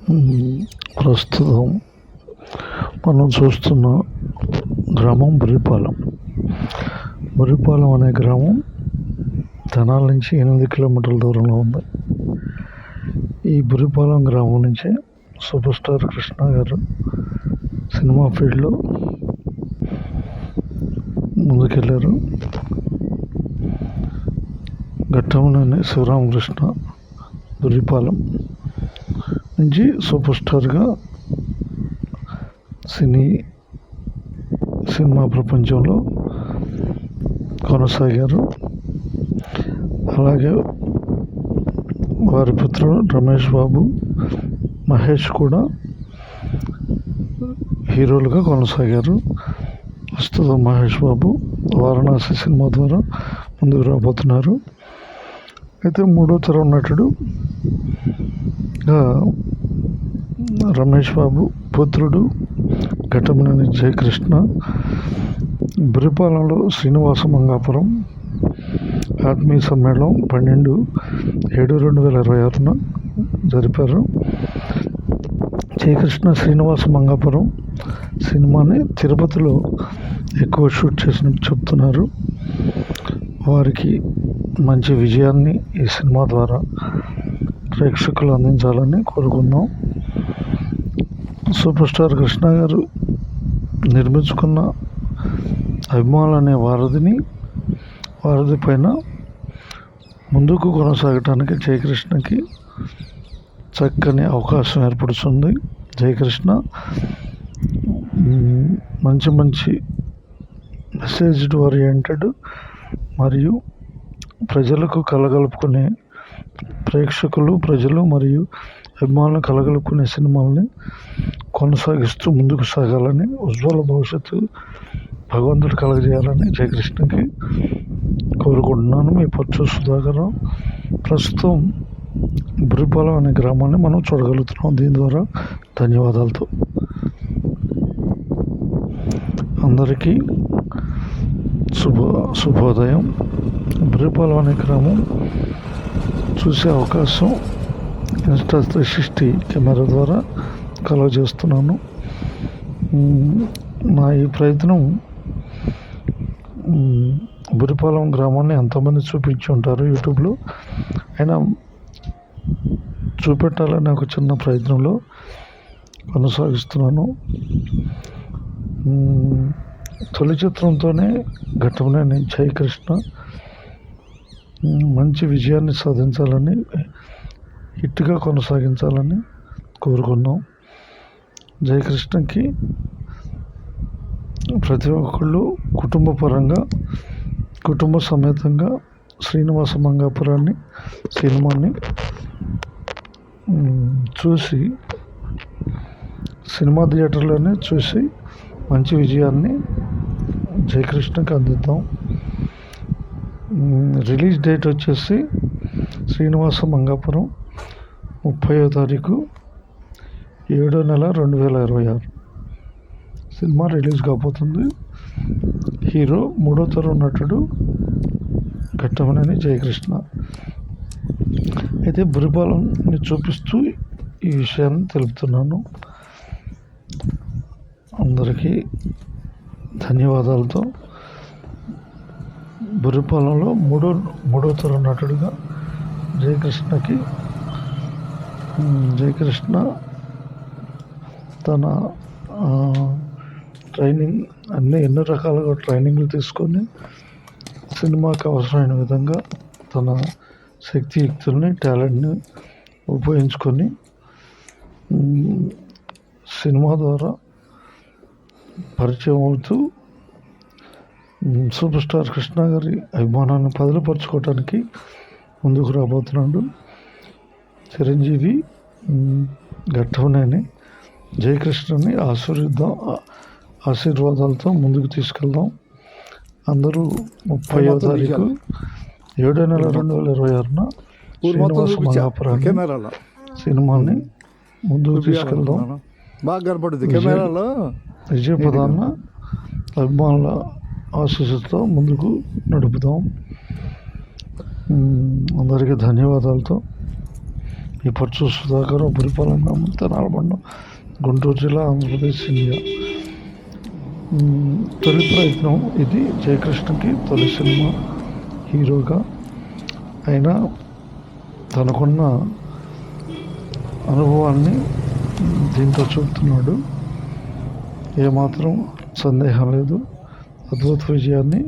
ప్రస్తుతం మనం చూస్తున్న గ్రామం బుర్రిపాలెం. బుర్రిపాలెం అనే గ్రామం తెనాలి నుంచి 8 కిలోమీటర్ల దూరంలో ఉంది. ఈ బుర్రిపాలెం గ్రామం నుంచే సూపర్ స్టార్ కృష్ణ గారు సినిమా ఫీల్డ్లో ముందుకెళ్ళారు. ఘట్టమనేని శివరామకృష్ణ బుర్రిపాలెం నుంచి సూపర్ స్టార్గా సినిమా ప్రపంచంలో కొనసాగారు. అలాగే వారి పుత్రుడు రమేష్ బాబు, మహేష్ కూడా హీరోలుగా కొనసాగారు. ప్రస్తుతం మహేష్ బాబు వారణాసి సినిమా ద్వారా ముందుకు రాబోతున్నారు. అయితే మూడో తరం నటుడు రమేష్ బాబు పుత్రుడు ఘట్టమనేని జయకృష్ణ బుర్రిపాలెంలో శ్రీనివాస మంగాపురం ఆత్మీయ సమ్మేళనం 12/7/2026 జరిపారు. జయకృష్ణ శ్రీనివాస మంగాపురం సినిమాని తిరుపతిలో ఎక్కువ షూట్ చేసినట్టు చెప్తున్నారు. వారికి మంచి విజయాన్ని ఈ సినిమా ద్వారా ప్రేక్షకులు అందించాలని కోరుకుందాం. సూపర్ స్టార్ కృష్ణ గారు నిర్మించుకున్న అభిమానులు అనే వారధి పైన ముందుకు కొనసాగటానికి జయకృష్ణకి చక్కని అవకాశం ఏర్పడుతుంది. జయకృష్ణ మంచి మెసేజ్ ఓరియంటెడ్ మరియు ప్రజలకు కలగలుపుకునే ప్రజలు మరియు అభిమానులు కలగలుపుకునే సినిమాలని కొనసాగిస్తూ ముందుకు సాగాలని, ఉజ్వల భవిష్యత్తు భగవంతుడు కలగజేయాలని జయకృష్ణకి కోరుకుంటున్నాను. మీ పొచ్చు సుధాకర్. ప్రస్తుతం బుర్రిపాలెం అనే గ్రామాన్ని మనం చూడగలుగుతున్నాం. దీని ద్వారా ధన్యవాదాలతో అందరికీ శుభోదయం. బుర్రిపాలెం అనే గ్రామం చూసే అవకాశం Insta360 కెమెరా ద్వారా కలుగజేస్తున్నాను. నా ఈ ప్రయత్నం బుర్రిపాలెం గ్రామాన్ని ఎంతమంది చూపించి ఉంటారు యూట్యూబ్లో, అయినా చూపెట్టాలనే ఒక చిన్న ప్రయత్నంలో కొనసాగిస్తున్నాను. తొలి చిత్రంతోనే ఘట్టమనేని జయకృష్ణ మంచి విజయాన్ని సాధించాలని, హిట్గా కొనసాగించాలని కోరుకున్నాం. జయకృష్ణకి ప్రతి ఒక్కళ్ళు కుటుంబ సమేతంగా శ్రీనివాస మంగాపురాన్ని సినిమాని చూసి సినిమా థియేటర్లోనే చూసి మంచి విజయాన్ని జయకృష్ణకి అందిద్దాం. రిలీజ్ డేట్ వచ్చేసి శ్రీనివాస మంగాపురం 30వ తారీఖు 7వ నెల 2026 సినిమా రిలీజ్ కాబోతుంది. హీరో మూడో తరం నటుడు ఘట్టమనేని జయకృష్ణ. అయితే బుర్రిపాలెంని చూపిస్తూ ఈ విషయాన్ని తెలుపుతున్నాను. అందరికీ ధన్యవాదాలతో బుర్రిపాలెంలో మూడో తరం నటుడుగా జయకృష్ణ తన ట్రైనింగ్ ఎన్నో రకాలుగా ట్రైనింగ్లు తీసుకొని సినిమాకి అవసరమైన విధంగా తన శక్తియుక్తుల్ని టాలెంట్ని ఉపయోగించుకొని సినిమా ద్వారా పరిచయం అవుతూ సూపర్ స్టార్ కృష్ణ గారి అభిమానాన్ని పదిలపరుచుకోవటానికి ముందుకు రాబోతున్నాడు. చిరంజీవి ఘట్టమనేని జయకృష్ణని ఆశీర్వాదాలతో ముందుకు తీసుకెళ్దాం. అందరూ 30వ తారీఖు 7వ నెల 2026 శ్రీనివాస మంగాపురాన్ని సినిమాని ముందుకు తీసుకెళ్దాం. విజయపదాన్న అభిమానుల ఆశీస్సుతో ముందుకు నడుపుదాం. అందరికీ ధన్యవాదాలతో ఈ పర్చు సుధాకర్ ఉపరిపాలెం గ్రామం తెనాలబండం గుంటూరు జిల్లా ఆంధ్రప్రదేశ్ ఇండియా. తొలి ప్రయత్నం ఇది జయకృష్ణకి తొలి సినిమా హీరోగా. అయినా తనకున్న అనుభవాన్ని దీంతో చూపుతున్నాడు. ఏమాత్రం సందేహం లేదు, అద్భుత విజయాన్ని